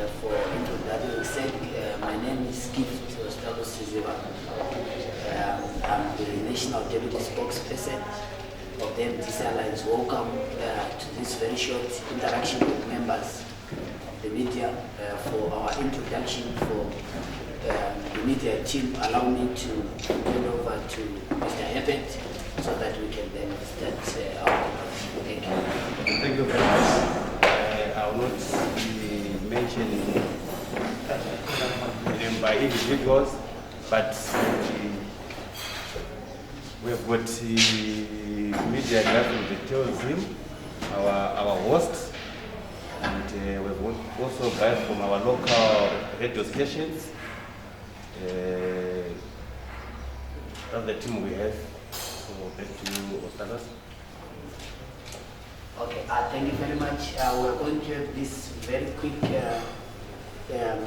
for introduction. He said, my name is Gift Siziba. I'm the National Deputy Spokesperson of the MDC Alliance. Welcome to this very short interaction with members of the media for our introduction for the media team. Allow me to hand over to Mr. Herbert so that we can then start our conversation. Thank you. Thank you very much. I will not be mentioning them by individuals, but we have got the media gathering the tourism, our hosts, and we have also guys from our local radio stations. That's the team we have. So back to you, Ostalos. Okay, thank you very much. We're going to have this very quick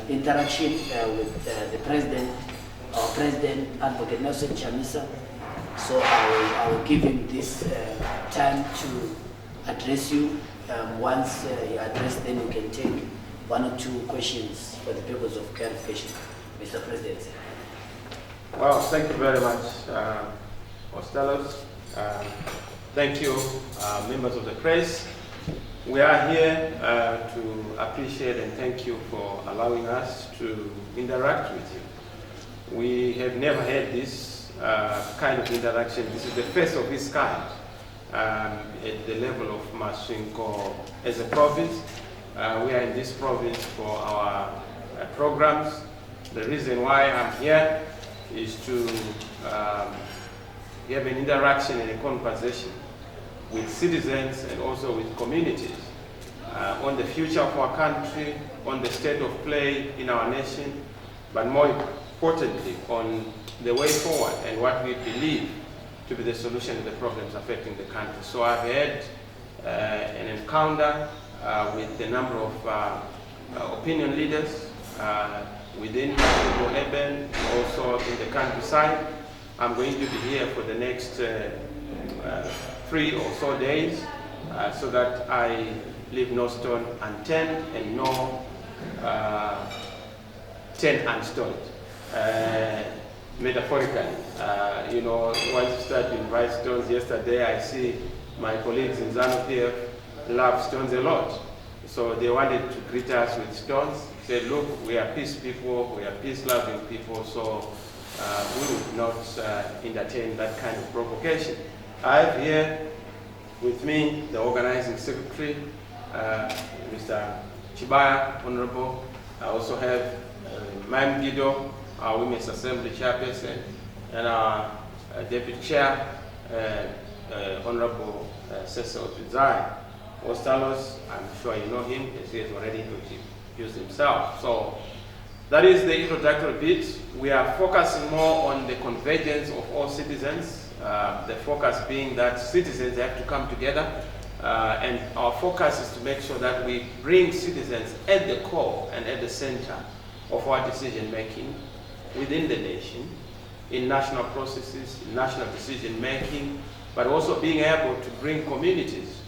interaction with the President, our President, Advocate Nelson Chamisa. So I will give him this time to address you. Once you address, then you can take one or two questions for the purpose of clarification. Mr. President. Well, thank you very much, Ostalos. Thank you, members of the press. We are here to appreciate and thank you for allowing us to interact with you. We have never had this kind of interaction. This is the first of its kind at the level of Masvingo as a province. We are in this province for our programs. The reason why I'm here is to have an interaction and a conversation with citizens and also with communities on the future of our country, on the state of play in our nation, but more importantly on the way forward and what we believe to be the solution to the problems affecting the country. So I've had an encounter with a number of opinion leaders within urban, also in the countryside. I'm going to be here for the next 3 or so days so that I leave no stone unturned and no tent unstored. Metaphorically, you know, once you start to invite stones, yesterday I see my colleagues in ZANU-PF love stones a lot. So they wanted to greet us with stones. Said, look, we are peace people, we are peace-loving people, so we would not entertain that kind of provocation. I have here with me the organizing secretary, Mr. Chibaya, Honorable. I also have Ma'am Guido, our Women's Assembly chairperson, and our deputy chair, Honorable Cecil Tuzai. Ostalos, I'm sure you know him, as he has already introduced himself. So that is the introductory bit. We are focusing more on the convergence of all citizens, the focus being that citizens have to come together, and our focus is to make sure that we bring citizens at the core and at the center of our decision making within the nation, in national processes, in national decision making, but also being able to bring communities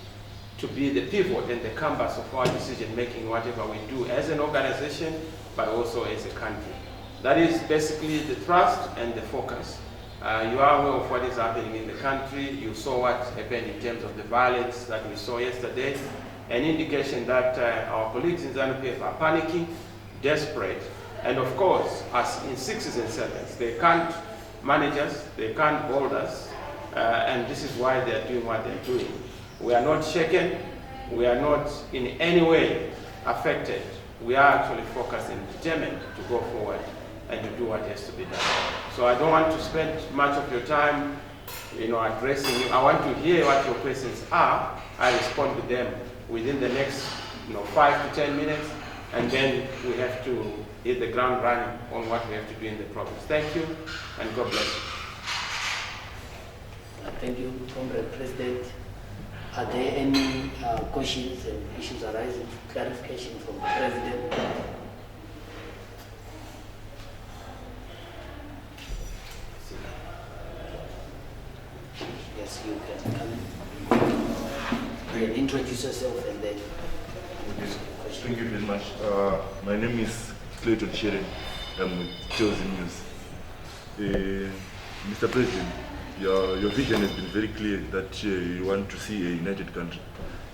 to be the pivot and the canvas of our decision making, whatever we do as an organization, but also as a country. That is basically the thrust and the focus. You are aware of what is happening in the country. You saw what happened in terms of the violence that we saw yesterday, an indication that our colleagues in ZANU-PF are panicking, desperate, and of course, as in 6s and 7s, they can't manage us, they can't hold us, and this is why they're doing what they're doing. We are not shaken, we are not in any way affected. We are actually focused and determined to go forward and to do what has to be done. So I don't want to spend much of your time, you know, addressing you. I want to hear what your questions are. I respond to them within the next, 5 to 10 minutes, and then we have to hit the ground running on what we have to do in the province. Thank you, and God bless you. Thank you, Comrade President. Are there any questions and issues arising, clarification from the President? Yes, you can come in. You can introduce yourself and then question. Thank you very much. My name is Clayton Sharon. I'm with Chosen News. Mr. President, your vision has been very clear that you want to see a united country.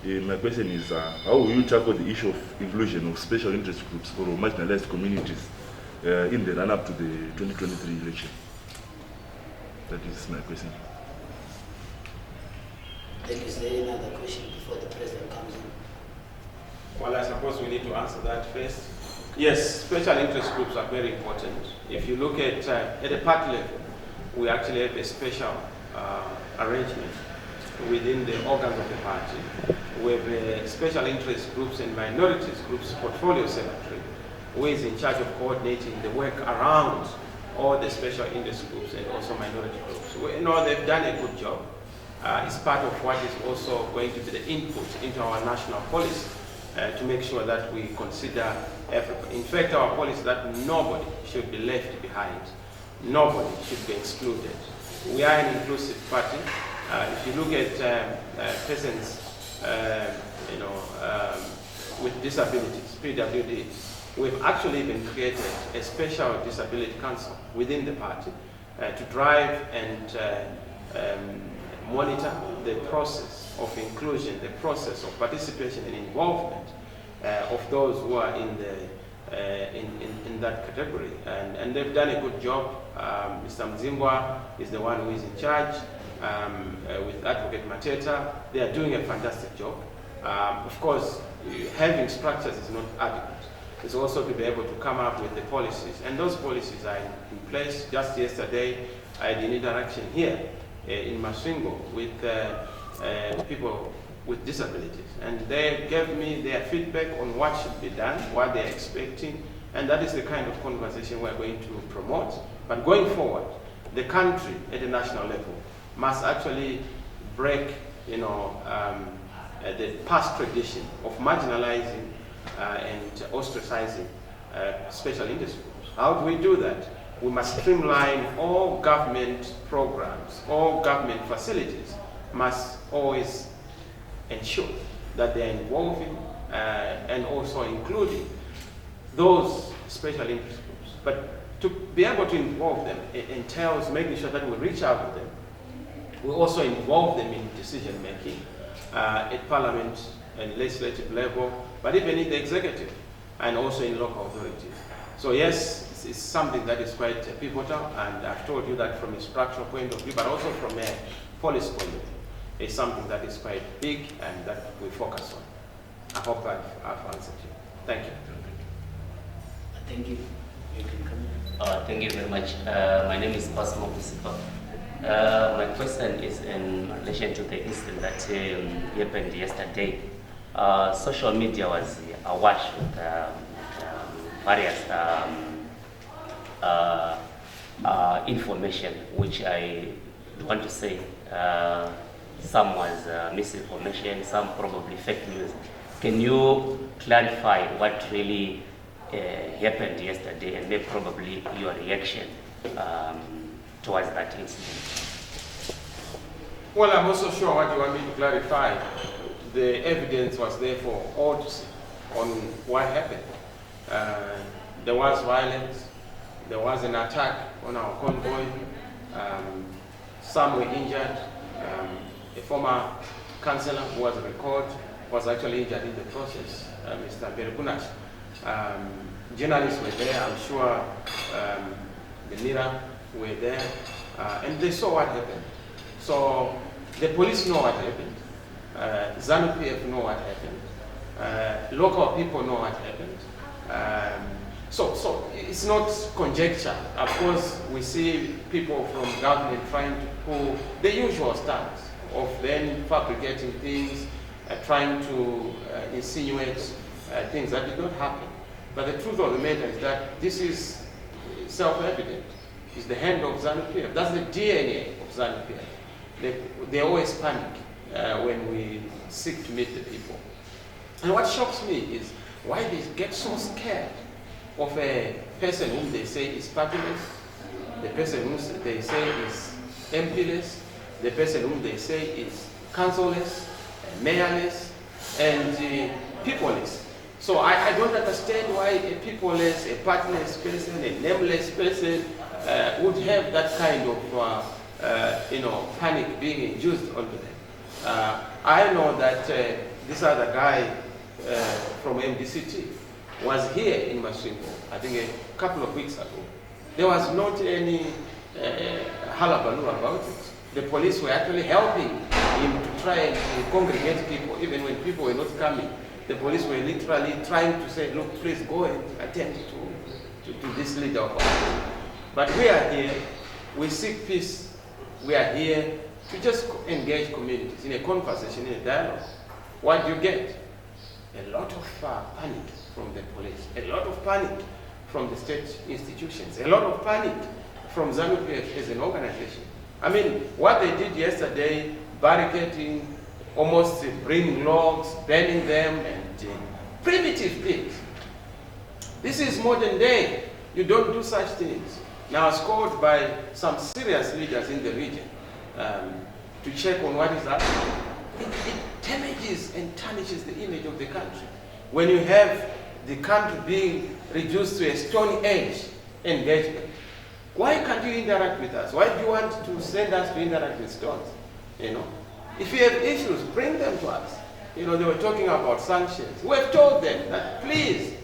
My question is, how will you tackle the issue of inclusion of special interest groups or marginalized communities in the run-up to the 2023 election? That is my question. Then is there another question before the president comes in? Well, I suppose we need to answer that first. Yes, special interest groups are very important. If you look at the party level, we actually have a special arrangement within the organs of the party. We have special interest groups and minorities groups portfolio secretary, who is in charge of coordinating the work around all the special interest groups and also minority groups. We know they've done a good job. It's part of what is also going to be the input into our national policy to make sure that we consider everybody. In fact, our policy is that nobody should be left behind. Nobody should be excluded. We are an inclusive party. If you look at persons, with disabilities, PWD, we've actually even created a special disability council within the party to drive and monitor the process of inclusion, the process of participation and involvement of those who are in that category, and they've done a good job. Mr. Masvingo is the one who is in charge with Advocate Mateta. They are doing a fantastic job. Of course, having structures is not adequate. It's also to be able to come up with the policies, and those policies are in place. Just yesterday, I had an interaction here in Masvingo with people with disabilities, and they gave me their feedback on what should be done, what they're expecting, and that is the kind of conversation we're going to promote. But going forward, the country at the national level must actually break, the past tradition of marginalizing and ostracizing special interest groups. How do we do that? We must streamline all government programs, all government facilities must always ensure that they are involving and also including those special interest groups. But to be able to involve them, it entails making sure that we reach out to them. We also involve them in decision making at parliament and legislative level, but even in the executive and also in local authorities. So yes, it's something that is quite pivotal, and I've told you that from a structural point of view, but also from a policy point of view. It's something that is quite big and that we focus on. I hope I've answered you. Thank you. Thank you. You can come in. Thank you very much. My name is Pasmo Kusipa. My question is in relation to the incident that happened yesterday. Social media was awash with various information, which I want to say some was misinformation, some probably fake news. Can you clarify what really happened yesterday, and maybe probably your reaction towards that incident? Well, I'm also sure what you want me to clarify. The evidence was there for all to see on what happened. There was violence, there was an attack on our convoy, some were injured. A former councillor who was recalled was actually injured in the process, Mr. Bergunas. Journalists were there, I'm sure the Mira were there, and they saw what happened. So the police know what happened, ZANU-PF know what happened, local people know what happened. So it's not conjecture. Of course, we see people from government trying to pull the usual stunts of then fabricating things, trying to insinuate things that did not happen. But the truth of the matter is that this is self-evident. It's the hand of ZANU-PF. That's the DNA of ZANU-PF. They always panic when we seek to meet the people. And what shocks me is why they get so scared of a person whom they say is partyless, the person whom they say is MP-less, the person whom they say is councilless, mayorless, and peopleless. So I don't understand why a peopleless, a partnerless person, a nameless person would have that kind of panic being induced onto them. I know that this other guy from MDCT was here in Masvingo, I think a couple of weeks ago. There was not any hullabaloo about it. The police were actually helping him to try and congregate people, even when people were not coming. The police were literally trying to say, look, please go and attend to this leader of ours. But we are here, we seek peace. We are here to just engage communities in a conversation, in a dialogue. What do you get? A lot of panic from the police, a lot of panic from the state institutions, a lot of panic from ZANU-PF as an organization. I mean, what they did yesterday, barricading, almost bringing logs, burning them, and primitive things. This is modern day. You don't do such things. Now, I was called by some serious leaders in the region to check on what is happening. It damages and tarnishes the image of the country. When you have the country being reduced to a stone age engagement, why can't you interact with us? Why do you want to send us to interact with stones? If you have issues, bring them to us. They were talking about sanctions. We have told them that please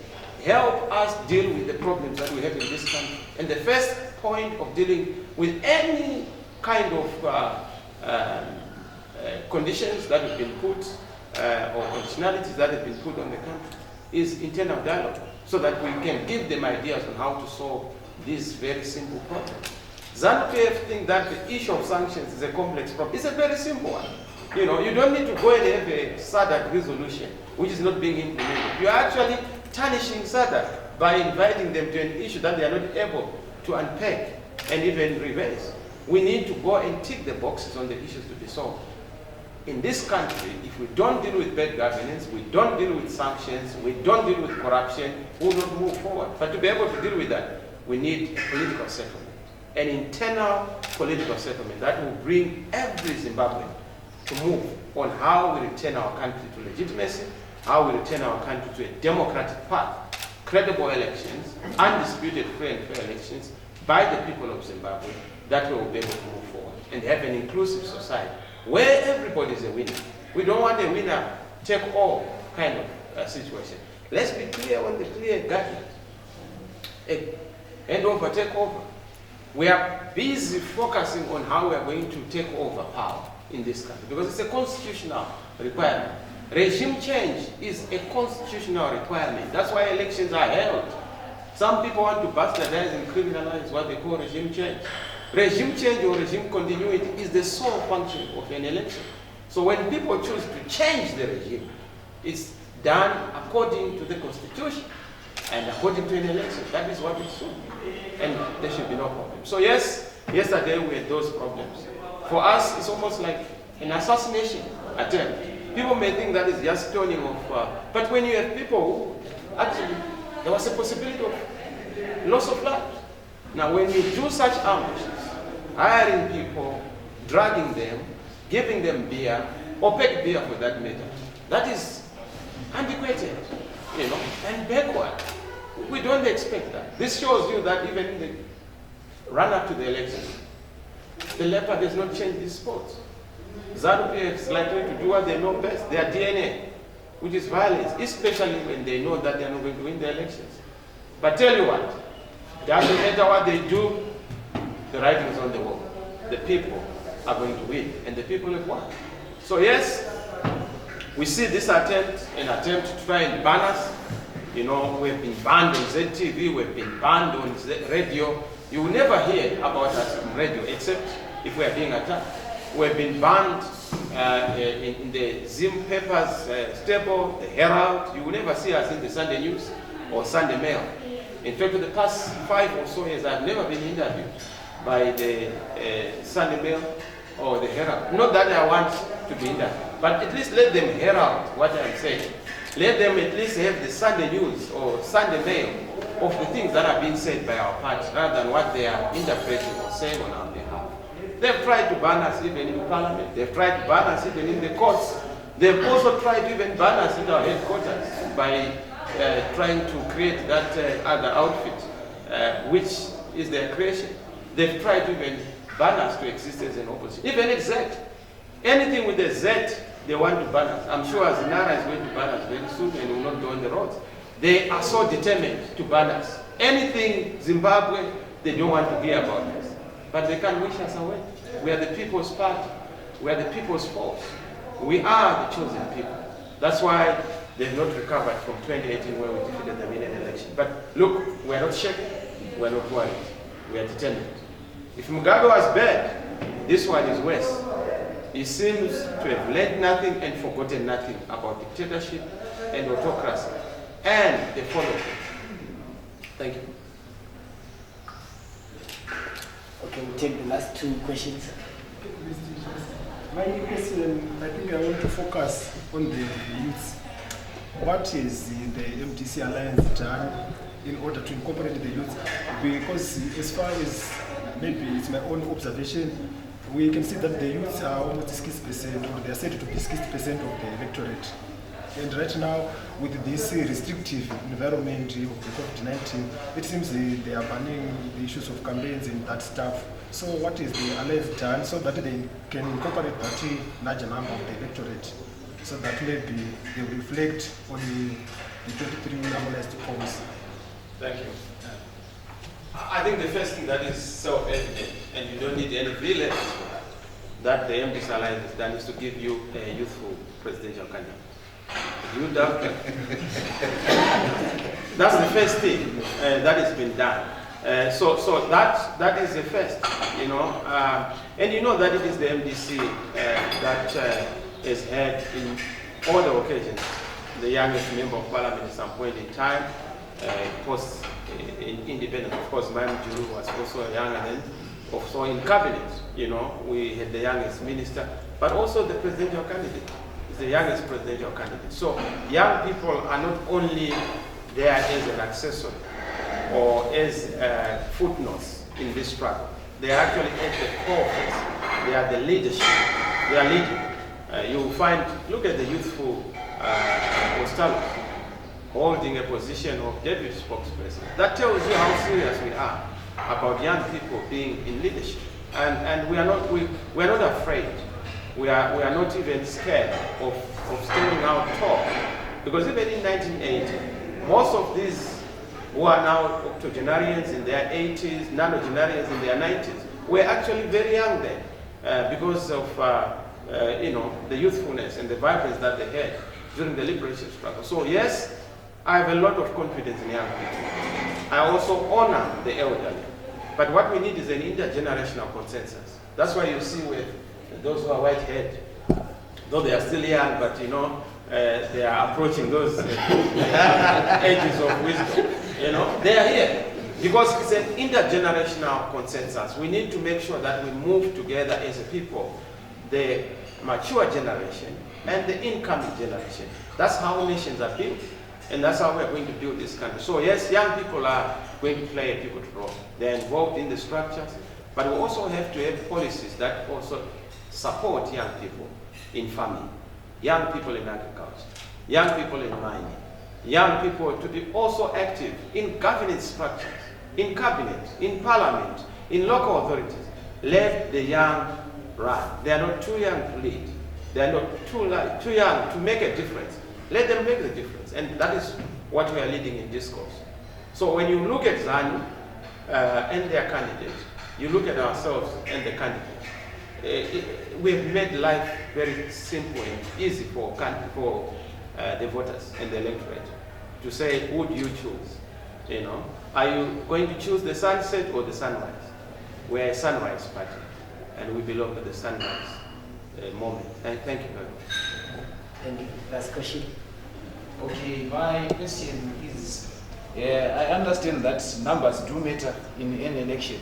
help us deal with the problems that we have in this country. And the first point of dealing with any kind of conditions that have been put or conditionalities that have been put on the country is internal dialogue, so that we can give them ideas on how to solve this very simple problem. ZANU-PF think that the issue of sanctions is a complex problem. It's a very simple one. You don't need to go and have a SADC resolution, which is not being implemented. You are actually tarnishing SADC by inviting them to an issue that they are not able to unpack and even reverse. We need to go and tick the boxes on the issues to be solved. In this country, if we don't deal with bad governance, we don't deal with sanctions, we don't deal with corruption, we will not move forward. But to be able to deal with that, we need a political settlement, an internal political settlement that will bring every Zimbabwean to move on how we return our country to legitimacy, how we return our country to a democratic path, credible elections, undisputed free and fair elections by the people of Zimbabwe, that we will be able to move forward and have an inclusive society where everybody is a winner. We don't want a winner take all kind of situation. Let's be clear on the clear guidelines. Hand over, take over. We are busy focusing on how we are going to take over power in this country because it's a constitutional requirement. Regime change is a constitutional requirement. That's why elections are held. Some people want to bastardize and criminalize what they call regime change. Regime change or regime continuity is the sole function of an election. So when people choose to change the regime, it's done according to the constitution and according to an election. That is what it should be. And there should be no problem. So yes, yesterday we had those problems. For us, it's almost like an assassination attempt. People may think that is just stoning of, but when you have people who actually, there was a possibility of loss of life. Now when you do such ambushes, hiring people, dragging them, giving them beer, opaque beer for that matter, that is antiquated, and backward. We don't expect that. This shows you that even in the run-up to the election, the leopard does not change these sports. ZANU-PF is likely to do what they know best, their DNA, which is violence, especially when they know that they are not going to win the elections. But tell you what, it doesn't matter what they do, the writing is on the wall. The people are going to win, and the people have won. So yes, we see this attempt, an attempt to try and ban us. We've been banned on ZTV, we've been banned on radio. You will never hear about us on radio, except if we are being attacked. We've been banned in the Zim papers, Stable, the Herald. You will never see us in the Sunday News or Sunday Mail. In fact, for the past 5 or so years, I've never been interviewed by the Sunday Mail or the Herald. Not that I want to be interviewed, but at least let them herald what I'm saying. Let them at least have the Sunday News or Sunday Mail of the things that are being said by our party, rather than what they are interpreting or saying on our behalf. They've tried to ban us even in Parliament. They've tried to ban us even in the courts. They've also tried to even ban us in our headquarters by trying to create that other outfit, which is their creation. They've tried to even ban us to exist as an opposition. Even a Z. Anything with a Z, they want to ban us. I'm sure Zinara is going to ban us very soon and will not go on the roads. They are so determined to ban us. Anything Zimbabwe, they don't want to hear about us. But they can't wish us away. We are the people's party. We are the people's force. We are the chosen people. That's why they've not recovered from 2018 where we defeated them in an election. But look, we are not shaken. We are not worried. We are determined. If Mugabe was bad, this one is worse. He seems to have learned nothing and forgotten nothing about dictatorship and autocracy. And they follow it. Thank you. Okay, we'll take the last two questions. My question, I think I want to focus on the youth. What is the MDC Alliance done in order to incorporate the youth? Because as far as maybe it's my own observation, we can see that the youth are almost 60%, or they are said to be 60% of the electorate. And right now, with this restrictive environment of the COVID-19, it seems they are banning the issues of campaigns and that stuff. So what is the alliance done so that they can incorporate that larger number of the electorate, so that maybe they will reflect on the 23 normalized polls? Thank you. I think the first thing that is so evident, and you don't need any village that the MDC Alliance has done, is to give you a youthful presidential candidate. You doubt that? That's the first thing that has been done. So that is the first, you know. And you know that it is the MDC that has had in all the occasions the youngest member of parliament at some point in time, post independent. Of course, Ma'am Juru was also younger then. Also in cabinet, you know, we had the youngest minister, but also the presidential candidate is the youngest presidential candidate. So young people are not only there as an accessory or as footnotes in this struggle. They are actually at the core of this. They are the leadership. They are leading. You will find, look at the youthful Costello holding a position of deputy spokesperson. That tells you how serious we are about young people being in leadership. And we are not afraid. We are not even scared of standing out tall. Because even in 1980, most of these who are now octogenarians in their 80s, nonagenarians in their 90s, were actually very young then because of you know, the youthfulness and the vibrance that they had during the liberation struggle. So yes, I have a lot of confidence in young people. I also honor the elderly. But what we need is an intergenerational consensus. That's why you see with those who are white-haired, though they are still young, but you know, they are approaching those ages of wisdom. You know, they are here because it's an intergenerational consensus. We need to make sure that we move together as a people, the mature generation and the incoming generation. That's how nations are built, and that's how we're going to build this country. So yes, young people are going to play a pivotal role. They're involved in the structures, but we also have to have policies that also support young people in farming, young people in agriculture, young people in mining, young people to be also active in governance structures, in cabinet, in parliament, in local authorities. Let the young run. They are not too young to lead. They are not too young to make a difference. Let them make the difference. And that is what we are leading in discourse. So when you look at ZANU and their candidates, you look at ourselves and the candidates, we've made life very simple and easy for the voters and the electorate to say, who do you choose? You know, are you going to choose the sunset or the sunrise? We're a sunrise party, and we belong to the sunrise moment. And thank you very much. Thank you. Last question. Okay, my question is, I understand that numbers do matter in any election.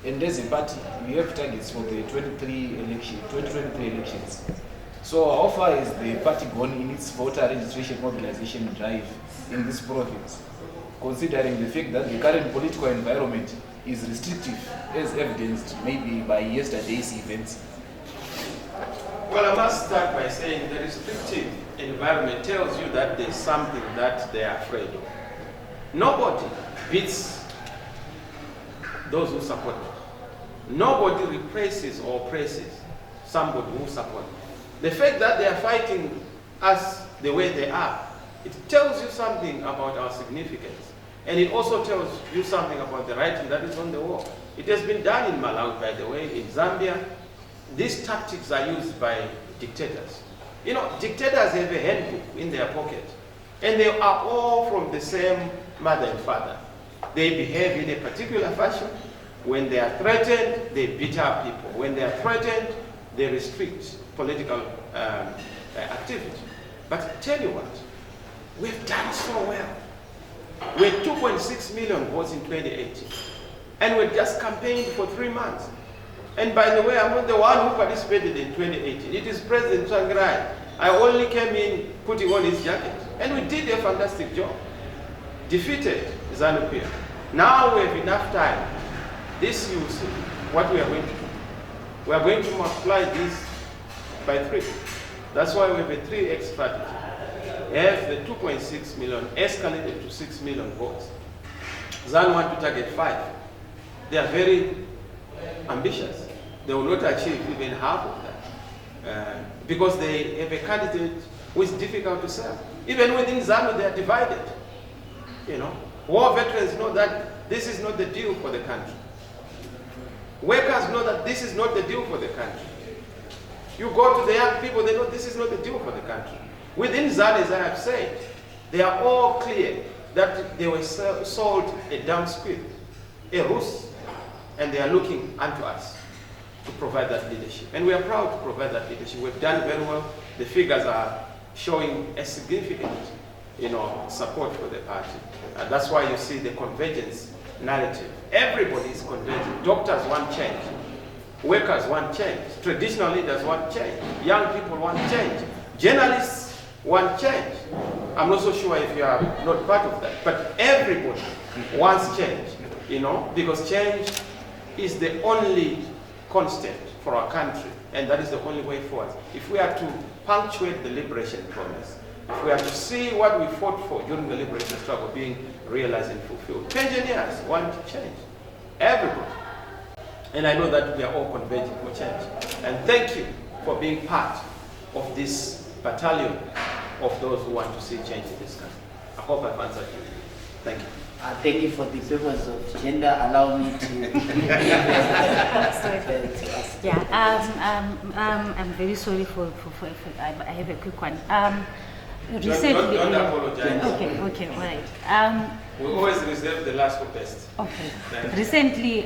And as a party, we have targets for the 2023 elections. So how far is the party gone in its voter registration mobilization drive in this province, considering the fact that the current political environment is restrictive, as evidenced maybe by yesterday's events? Well, I must start by saying the restrictive environment tells you that there's something that they are afraid of. Nobody beats those who support them. Nobody represses or oppresses somebody who supports them. The fact that they are fighting us the way they are, it tells you something about our significance. And it also tells you something about the writing that is on the wall. It has been done in Malawi, by the way, in Zambia. These tactics are used by dictators. You know, dictators have a handbook in their pocket, and they are all from the same mother and father. They behave in a particular fashion. When they are threatened, they beat up people. When they are threatened, they restrict political activity. But tell you what, we've done so well. We had 2.6 million votes in 2018, and we just campaigned for 3 months. And by the way, I'm not the one who participated in 2018. It is President Tsvangirai. I only came in putting on his jacket, and we did a fantastic job. Defeated ZANU-PF. Now we have enough time. This you see what we are going to do. We are going to multiply this by 3. That's why we have a 3x strategy. Have the 2.6 million escalated to 6 million votes. ZANU want to target 5. They are very ambitious. They will not achieve even half of that because they have a candidate who is difficult to serve. Even within ZANU, they are divided. You know, war veterans know that this is not the deal for the country. Workers know that this is not the deal for the country. You go to the young people, they know this is not the deal for the country. Within ZANU, as I have said, they are all clear that they were sold a damn squid, a ruse, and they are looking unto us to provide that leadership. And we are proud to provide that leadership. We've done very well. The figures are showing a significant, support for the party. And that's why you see the convergence narrative. Everybody is converging. Doctors want change. Workers want change. Traditional leaders want change. Young people want change. Journalists want change. I'm not so sure if you are not part of that, but everybody wants change, because change is the only constant for our country, and that is the only way forward. If we are to punctuate the liberation promise, if we are to see what we fought for during the liberation struggle being realized and fulfilled, pensioners want change. Everybody. And I know that we are all converging for change. And thank you for being part of this battalion of those who want to see change in this country. I hope I've answered you. Thank you. Thank you for the purpose of gender. Allow me to. I'm very sorry for I have a quick one. Recently, don't apologize. Okay, all right. We always reserve the last for best. Okay. Recently,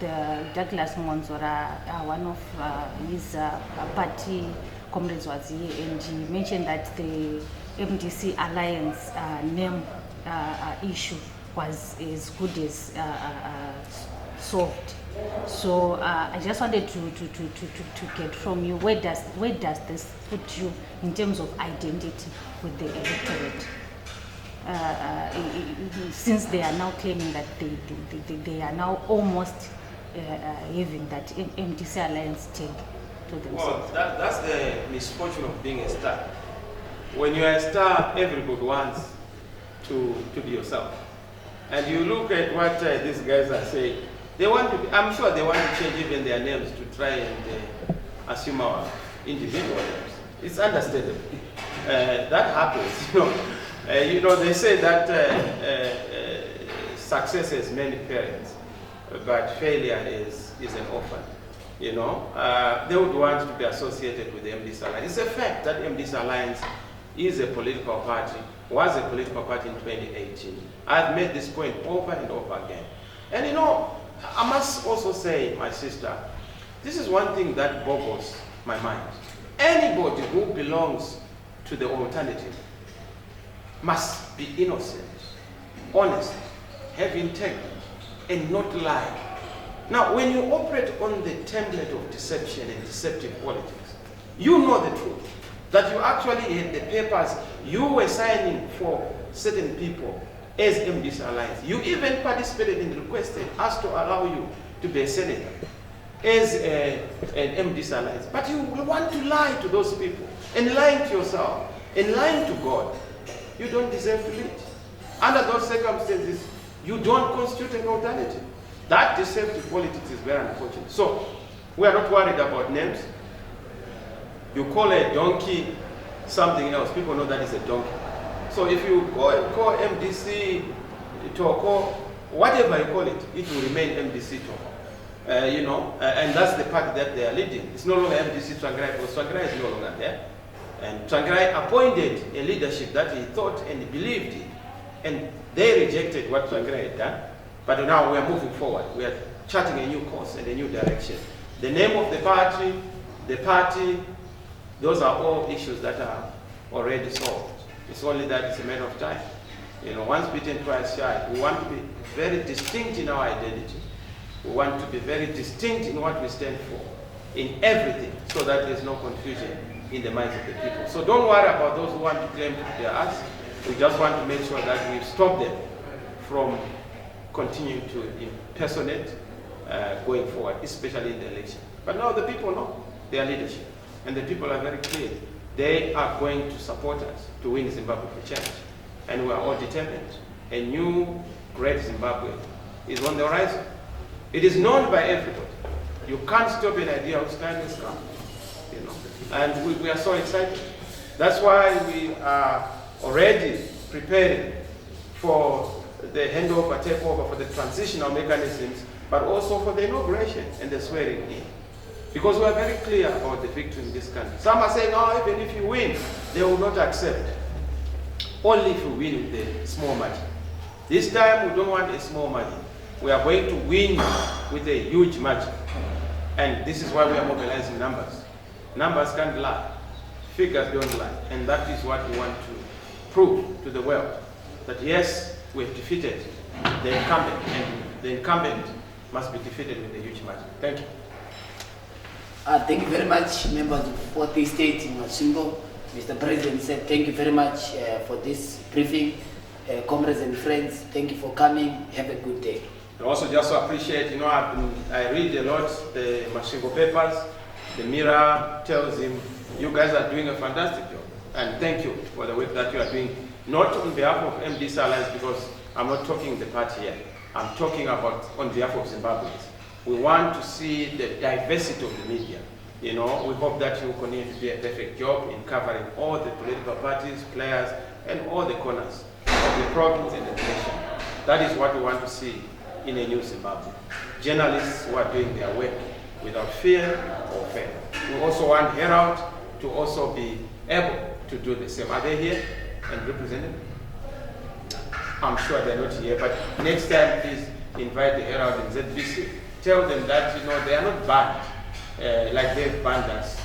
the Douglas Monzora, one of his party comrades was here, and he mentioned that the MDC Alliance name issue was as good as solved. So I just wanted to get from you, where does this put you in terms of identity with the electorate? Since they are now claiming that they are now almost having that MDC Alliance tag to themselves. Well, that's the misfortune of being a star. When you are a star, everybody wants to be yourself. And you look at what these guys are saying. They want to be, I'm sure they want to change even their names to try and assume our individual names. It's understandable. That happens. They say that success has many parents, but failure is an orphan. They would want to be associated with the MDC Alliance. It's a fact that MDC Alliance is a political party, was a political party in 2018. I've made this point over and over again. And I must also say, my sister, this is one thing that boggles my mind. Anybody who belongs to the alternative must be innocent, honest, have integrity, and not lie. Now, when you operate on the template of deception and deceptive politics, you know the truth, that you actually had the papers, you were signing for certain people as MDC Alliance. You even participated in requesting us to allow you to be a senator. as an MDC alliance. But you want to lie to those people, and lying to yourself, and lying to God. You don't deserve to lead. Under those circumstances, you don't constitute an alternative. That deceptive politics is very unfortunate. So, we are not worried about names. You call a donkey something else, people know that is a donkey. So if you go and call MDC Toko, whatever you call it, it will remain MDC Toko. And that's the party that they are leading. It's no longer MDC Tsvangirai, because Tsvangirai is no longer there. And Tsvangirai appointed a leadership that he thought and believed in. And they rejected what Tsvangirai had done. But now we are moving forward. We are charting a new course and a new direction. The name of the party, those are all issues that are already solved. It's only that it's a matter of time. Once bitten, twice shy. We want to be very distinct in our identity. We want to be very distinct in what we stand for, in everything, so that there's no confusion in the minds of the people. So don't worry about those who want to claim they are us. We just want to make sure that we stop them from continuing to impersonate going forward, especially in the election. But now the people know their leadership, and the people are very clear. They are going to support us to win Zimbabwe for change. And we are all determined. A new great Zimbabwe is on the horizon. It is known by everybody. You can't stop an idea whose time has come. And we are so excited. That's why we are already preparing for the handover, takeover, for the transitional mechanisms, but also for the inauguration and the swearing in. Because we are very clear about the victory in this country. Some are saying, oh, even if you win, they will not accept. Only if you win with a small margin. This time, we don't want a small margin. We are going to win with a huge margin. And this is why we are mobilizing numbers. Numbers can't lie. Figures don't lie. And that is what we want to prove to the world. That yes, we have defeated the incumbent, and the incumbent must be defeated with a huge margin. Thank you. Thank you very much, members of 40th State in Masvingo. Mr. President said thank you very much for this briefing. Comrades and friends, thank you for coming. Have a good day. I also just appreciate, I read a lot the Masvingo papers. The Mirror tells him, you guys are doing a fantastic job. And thank you for the work that you are doing, not on behalf of MDC Alliance, because I'm not talking the party here. I'm talking about on behalf of Zimbabweans. We want to see the diversity of the media. We hope that you continue to do a perfect job in covering all the political parties, players, and all the corners of the province and the nation. That is what we want to see in a new Zimbabwe. Journalists who are doing their work without fear or favor. We also want Herald to also be able to do the same. Are they here and represented? I'm sure they're not here, but next time please invite the Herald and ZBC. Tell them that they are not banned like they've banned us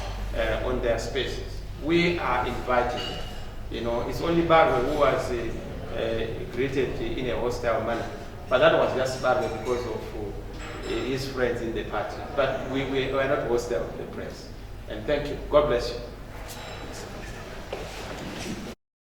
on their spaces. We are inviting them. It's only Barwe who was greeted in a hostile manner, but that was just Barwe because of his friends in the party. But we are not hostile to the press. And thank you. God bless you.